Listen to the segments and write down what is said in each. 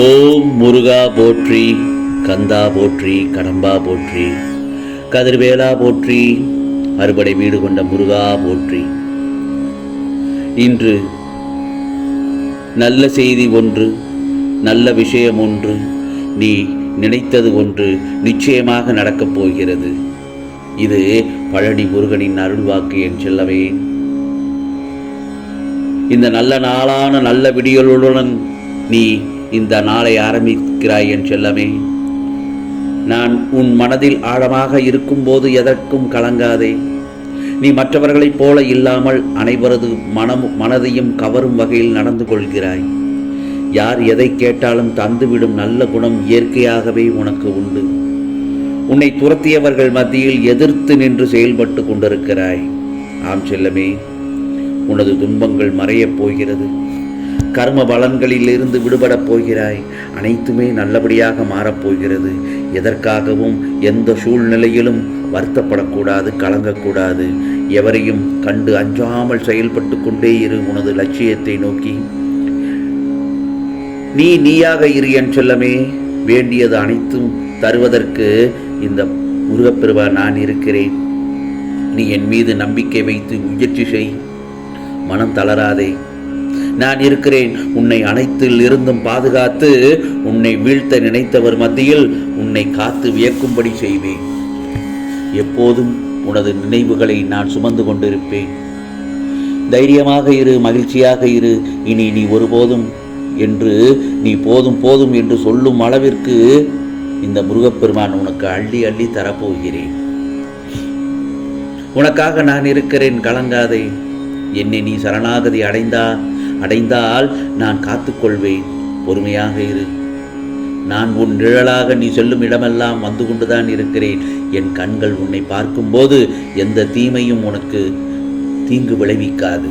ஓம் முருகா போற்றி, கந்தா போற்றி, கடம்பா போற்றி, கதிர்வேலா போற்றி, அறுபடை வீடு கொண்ட முருகா போற்றி. இன்று நல்ல செய்தி ஒன்று, நல்ல விஷயம் ஒன்று, நீ நினைத்தது ஒன்று நிச்சயமாக நடக்கப் போகிறது. இது பழனி முருகனின் அருள்வாக்கு என் செல்லவே. இந்த நல்ல நாளான நல்ல விடியலுடன் நீ இந்த நாளை ஆரம்பிக்கிறாய் என் செல்லமே. நான் உன் மனதில் ஆழமாக இருக்கும்போது எதற்கும் கலங்காதே. நீ மற்றவர்களைப் போல இல்லாமல் அனைவரது மனதையும் கவரும் வகையில் நடந்து கொள்கிறாய். யார் எதை கேட்டாலும் தந்துவிடும் நல்ல குணம் இயற்கையாகவே உனக்கு உண்டு. உன்னை துரத்தியவர்கள் மத்தியில் எதிர்த்து நின்று செயல்பட்டு கொண்டிருக்கிறாய். ஆம் செல்லமே, உனது துன்பங்கள் மறையப் போகிறது. கர்ம பலன்களிலிருந்து விடுபடப் போகிறாய். அனைத்துமே நல்லபடியாக மாறப்போகிறது. எதற்காகவும் எந்த சூழ்நிலையிலும் வருத்தப்படக்கூடாது, கலங்கக்கூடாது. எவரையும் கண்டு அஞ்சாமல் செயல்பட்டு கொண்டே இரு உனது லட்சியத்தை நோக்கி. நீயாக இரு என் செல்லமே. வேண்டியது அனைத்தும் தருவதற்கு இந்த முருகப்பெருமான் நான் இருக்கிறேன். நீ என் மீது நம்பிக்கை வைத்து முயற்சி செய். மனம் தளராதே. நான் இருக்கிறேன். உன்னை அனைத்தில் இருந்தும் பாதுகாத்து உன்னை வீழ்த்த நினைத்தவர் மத்தியில் உன்னை காத்து வியக்கும்படி செய்வேன். எப்போதும் உனது நினைவுகளை நான் சுமந்து கொண்டிருப்பேன். தைரியமாக இரு, மகிழ்ச்சியாக இரு. இனி நீ ஒருபோதும் என்று நீ போதும் போதும் என்று சொல்லும் அளவிற்கு இந்த முருகப்பெருமான் உனக்கு அள்ளி அள்ளி தரப்போகிறேன். உனக்காக நான் இருக்கிறேன், கலங்காதே. என்னை நீ சரணாகதி அடைந்தால் நான் காத்துக்கொள்வேன். பொறுமையாக இரு. நான் உன் நிழலாக நீ செல்லும் இடமெல்லாம் வந்து கொண்டுதான் இருக்கிறேன். என் கண்கள் உன்னை பார்க்கும்போது எந்த தீமையும் உனக்கு தீங்கு விளைவிக்காது.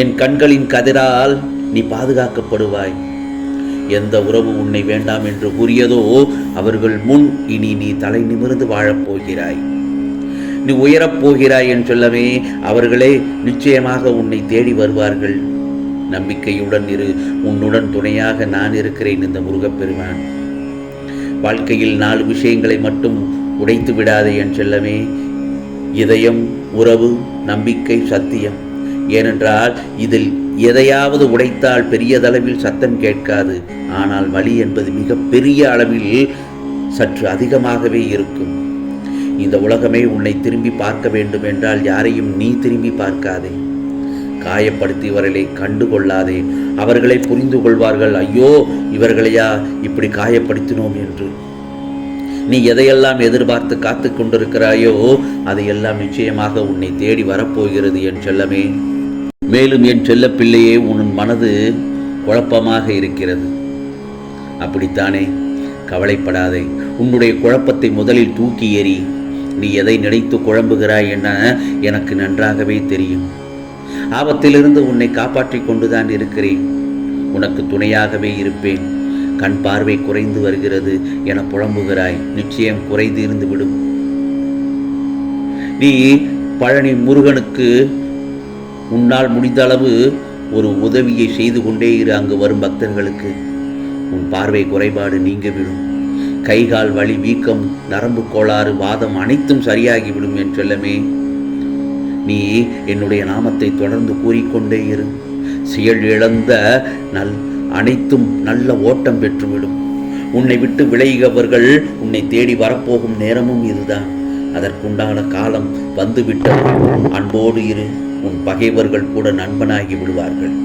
என் கண்களின் கதிரால் நீ பாதுகாக்கப்படுவாய். எந்த உறவு உன்னை வேண்டாம் என்று கூறியதோ அவர்கள் முன் இனி நீ தலை நிமிர்ந்து வாழப்போகிறாய். நீ உயரப்போகிறாய் என் சொல்லவே. அவர்களே நிச்சயமாக உன்னை தேடி வருவார்கள். நம்பிக்கையுடன் இரு. உன்னுடன் துணையாக நான் இருக்கிறேன் இந்த முருகப்பெருமான். வாழ்க்கையில் 4 விஷயங்களை மட்டும் உடைத்து விடாதே என் செல்லமே. இதயம், உறவு, நம்பிக்கை, சத்தியம். ஏனென்றால் இதில் எதையாவது உடைத்தால் பெரியதளவில் சத்தம் கேட்காது. ஆனால் வலி என்பது மிக பெரிய அளவில் சற்று அதிகமாகவே இருக்கும். இந்த உலகமே உன்னை திரும்பி பார்க்க வேண்டும் என்றால் யாரையும் நீ திரும்பி பார்க்காதே. காயப்படுத்தியவர்களை கண்டு கொள்ளாதே. அவர்களை புரிந்து கொள்வார்கள். ஐயோ, இவர்களையா இப்படி காயப்படுத்தினோம் என்று. நீ எதையெல்லாம் எதிர்பார்த்து காத்து கொண்டிருக்கிறாயோ அதையெல்லாம் நிச்சயமாக உன்னை தேடி வரப்போகிறது என் செல்லமே. மேலும் என் செல்ல பிள்ளையே, உன் மனது குழப்பமாக இருக்கிறது. அப்படித்தானே? கவலைப்படாதே. உன்னுடைய குழப்பத்தை முதலில் தூக்கி எறி. நீ எதை நினைத்து குழம்புகிறாய் என எனக்கு நன்றாகவே தெரியும். ஆபத்திலிருந்து உன்னை காப்பாற்றி கொண்டுதான் இருக்கிறேன். உனக்கு துணையாகவே இருப்பேன். கண் பார்வை குறைந்து வருகிறது என புலம்புகிறாய். நிச்சயம் குறைந்து இருந்து விடும். நீ பழனி முருகனுக்கு உன்னால் முடிந்த அளவு ஒரு உதவியை செய்து கொண்டே இரு. அங்கு வரும் பக்தர்களுக்கு உன் பார்வை குறைபாடு நீங்கிவிடும். கைகால் வலி, வீக்கம், நரம்பு கோளாறு, வாதம் அனைத்தும் சரியாகிவிடும் என் செல்லமே. நீ என்னுடைய நாமத்தை தொடர்ந்து கூறிக்கொண்டே இரு. செயல் இழந்த அனைத்தும் நல்ல ஓட்டம் பெற்றுவிடும். உன்னை விட்டு விலகியவர்கள் உன்னை தேடி வரப்போகும் நேரமும் இதுதான். அதற்குண்டான காலம் வந்துவிட்டது. அன்போடு இரு. உன் பகைவர்கள் கூட நண்பனாகி விடுவார்கள்.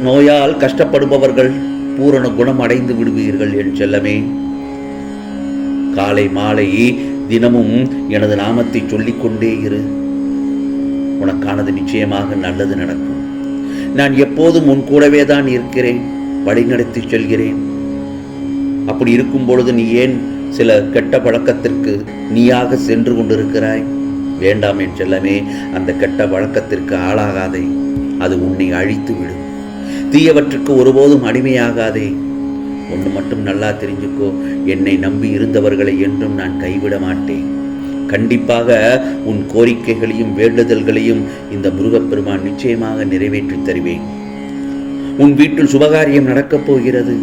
நோயால் கஷ்டப்படுபவர்கள் பூரண குணம் அடைந்து விடுவீர்கள் என் செல்லமே. காலை மாலை தினமும் எனது நாமத்தை சொல்லிக்கொண்டே இரு. உனக்கானது நிச்சயமாக நல்லது நடக்கும். நான் எப்போதும் உன் கூடவே தான் இருக்கிறேன். வழிநடத்தி செல்கிறேன். அப்படி இருக்கும் பொழுது நீ ஏன் சில கெட்ட பழக்கத்திற்கு நீயாக சென்று கொண்டிருக்கிறாய்? வேண்டாம் என் செல்லமே. அந்த கெட்ட பழக்கத்திற்கு ஆளாகாதே. அது உன்னை அழித்து விடும். தீயவற்றுக்கு ஒருபோதும் அடிமையாகாதே. ஒன்று மட்டும் நல்லா தெரிஞ்சுக்கோ, என்னை நம்பி இருந்தவர்களை என்றும் நான் கைவிட மாட்டேன். கண்டிப்பாக உன் கோரிக்கைகளையும் வேண்டுதல்களையும் இந்த முருகப்பெருமான் நிச்சயமாக நிறைவேற்றி தருவேன். உன் வீட்டில் சுபகாரியம் நடக்கப் போகிறது.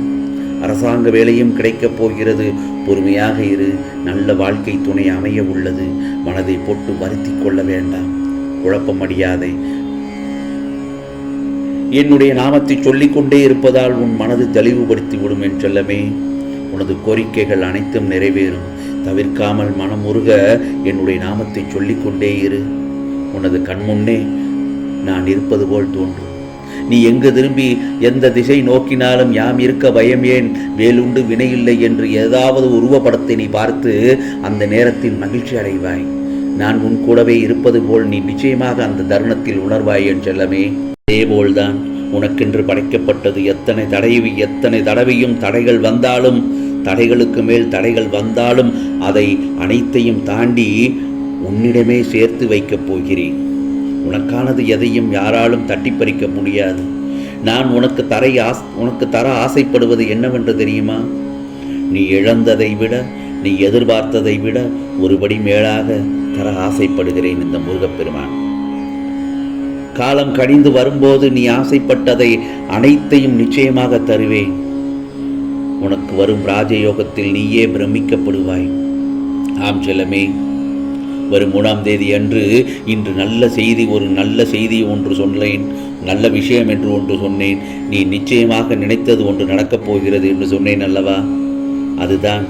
அரசாங்க வேலையும் கிடைக்கப் போகிறது. பொறுமையாக இரு. நல்ல வாழ்க்கை துணை அமைய உள்ளது. மனதை போட்டு வருத்தி கொள்ள வேண்டாம். குழப்பம் அடையாதே. என்னுடைய நாமத்தை சொல்லிக்கொண்டே இருப்பதால் உன் மனது தெளிவுபடுத்தி விடும் என் செல்லமே. உனது கோரிக்கைகள் அனைத்தும் நிறைவேறும். தவிர்க்காமல் மனமுருக என்னுடைய நாமத்தை சொல்லிக்கொண்டே இரு. உனது கண்முன்னே நான் இருப்பது போல் தோன்றும். நீ எங்கு திரும்பி எந்த திசை நோக்கினாலும் யாம் இருக்க பயம் ஏன், வேலுண்டு வினையில்லை என்று ஏதாவது உருவப்படத்தை நீ பார்த்து அந்த நேரத்தில் மகிழ்ச்சி அடைவாய். நான் உன் கூடவே இருப்பது போல் நீ நிச்சயமாக அந்த தருணத்தில் உணர்வாய் என் செல்லமே. அதேபோல்தான் உனக்கென்று படைக்கப்பட்டது. எத்தனை தடவையும் தடைகள் வந்தாலும், தடைகளுக்கு மேல் தடைகள் வந்தாலும் அதை அனைத்தையும் தாண்டி உன்னிடமே சேர்த்து வைக்கப் போகிறேன். உனக்கானது எதையும் யாராலும் தட்டி பறிக்க முடியாது. நான் உனக்கு தர ஆசைப்படுவது என்னவென்று தெரியுமா? நீ இழந்ததை விட, நீ எதிர்பார்த்ததை விட ஒருபடி மேலாக தர ஆசைப்படுகிறேன் இந்த முருகப்பெருமான். காலம் கழிந்து வரும்போது நீ ஆசைப்பட்டதை அனைத்தையும் நிச்சயமாக தருவேன். உனக்கு வரும் ராஜயோகத்தில் நீயே பிரமிக்கப்படுவாய். ஆம் செல்லமே, வரும் 3ஆம் தேதி அன்று இன்று ஒரு நல்ல செய்தி ஒன்று சொன்னேன். நல்ல விஷயம் என்று ஒன்று சொன்னேன். நீ நிச்சயமாக நினைத்தது ஒன்று நடக்கப் போகிறது என்று சொன்னேன் அல்லவா? அதுதான்,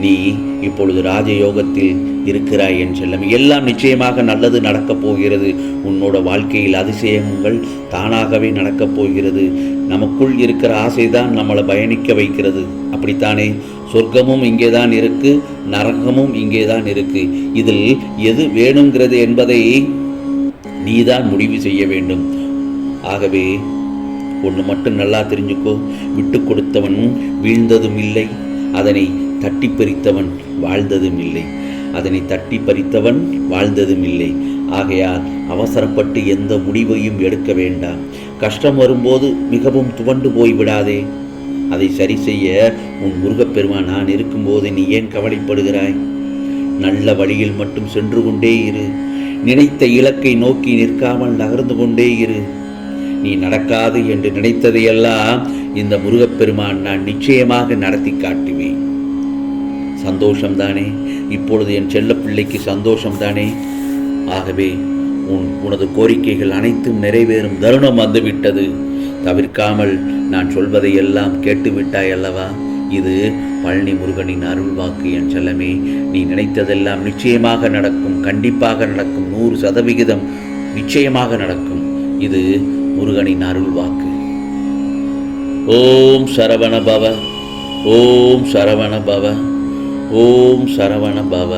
நீ இப்பொழுது ராஜயோகத்தில் இருக்கிறாய் என் செல்லம். எல்லாம் நிச்சயமாக நல்லது நடக்கப் போகிறது. உன்னோட வாழ்க்கையில் அதிசயங்கள் தானாகவே நடக்கப் போகிறது. நமக்குள் இருக்கிற ஆசைதான் நம்மளை பயணிக்க வைக்கிறது. அப்படித்தானே? சொர்க்கமும் இங்கே தான் இருக்கு, நரகமும் இங்கே தான் இருக்கு. இதில் எது வேணுங்கிறது என்பதை நீதான் முடிவு செய்ய வேண்டும். ஆகவே ஒன்று மட்டும் நல்லா தெரிஞ்சுக்கோ. விட்டு கொடுத்தவன் வீழ்ந்ததும் இல்லை, அதனை தட்டி பறித்தவன் வாழ்ந்ததும் இல்லை. அதனை தட்டி பறித்தவன் வாழ்ந்ததும் இல்லை. ஆகையால் அவசரப்பட்டு எந்த முடிவையும் எடுக்க வேண்டாம். கஷ்டம் வரும்போது மிகவும் துவண்டு போய்விடாதே. அதை சரி செய்ய உன் முருகப்பெருமான் நான் இருக்கும்போது நீ ஏன் கவலைப்படுகிறாய்? நல்ல வழியில் மட்டும் சென்று கொண்டே இரு. நினைத்த இலக்கை நோக்கி நிற்காமல் நகர்ந்து கொண்டே இரு. நீ நடக்காது என்று நினைத்ததையெல்லாம் இந்த முருகப்பெருமான் நான் நிச்சயமாக நடத்தி காட்டுவேன். சந்தோஷம்தானே? இப்பொழுது என் செல்ல பிள்ளைக்கு சந்தோஷம்தானே? ஆகவே உனது கோரிக்கைகள் அனைத்தும் நிறைவேறும் தருணம் வந்துவிட்டது. தவிர்க்காமல் நான் சொல்வதையெல்லாம் கேட்டுவிட்டாய் அல்லவா? இது பழனி முருகனின் அருள் வாக்கு என் செல்லமே. நீ நினைத்ததெல்லாம் நிச்சயமாக நடக்கும். கண்டிப்பாக நடக்கும். 100% நிச்சயமாக நடக்கும். இது முருகனின் அருள் வாக்கு. ஓம் சரவண பவ, ஓம் சரவண பவ, ஓம் சரவண பவ.